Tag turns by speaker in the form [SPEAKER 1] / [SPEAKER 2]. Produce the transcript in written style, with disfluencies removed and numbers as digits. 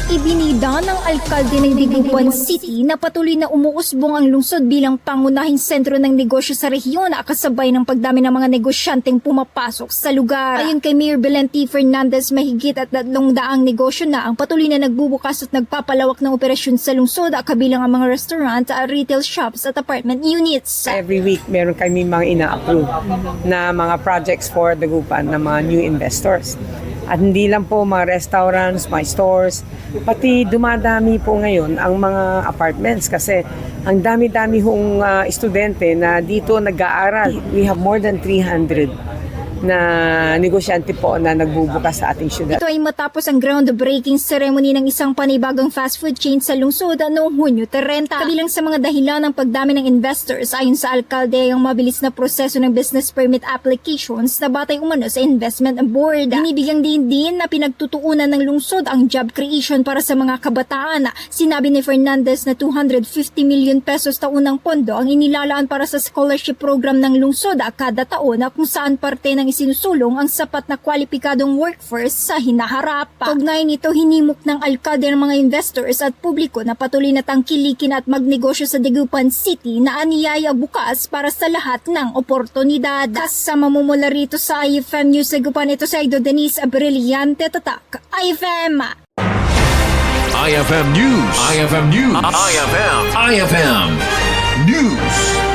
[SPEAKER 1] Ibinida ng alkalde ng Dagupan City na patuloy na umuusbong ang lungsod bilang pangunahing sentro ng negosyo sa rehiyon kasabay ng pagdami ng mga negosyanteng pumapasok sa lugar. Ayon kay Mayor Belen T. Fernandez, mahigit at 300 negosyo na ang patuloy na nagbubukas at nagpapalawak ng operasyon sa lungsod kabilang ang mga restaurant, retail shops at apartment units.
[SPEAKER 2] Every week meron kami mga ina-approve na mga projects for Dagupan ng mga new investors. At hindi lang po mga restaurants, mga stores, pati dumadami po ngayon ang mga apartments kasi ang dami-dami hong estudyante na dito nag-aaral. We have more than 300 na negosyante po na nagbubukas sa ating syudad.
[SPEAKER 1] Ito ay matapos ang groundbreaking ceremony ng isang panibagong fast food chain sa lungsod noong Hunyo 30. Kabilang sa mga dahilan ng pagdami ng investors ayon sa alkalde ay ang mabilis na proseso ng business permit applications na batay umano sa investment board. Binibigyang din na pinagtutuunan ng lungsod ang job creation para sa mga kabataan. Sinabi ni Fernandez na 250 million pesos taunang pondo ang inilalaan para sa scholarship program ng lungsod kada taon kung saan parte ng isinusulong ang sapat na kwalipikadong workforce sa hinaharap. Kaugnay nito, hinimok ng alkalde ng mga investors at publiko na patuloy na tangkilikin at magnegosyo sa Dagupan City na aniyaya bukas para sa lahat ng oportunidad. Kasama mo mula rito sa IFM News Dagupan, ito sa Ido Denise Brillante, Tatak IFM.
[SPEAKER 3] IFM News. IFM News. IFM News.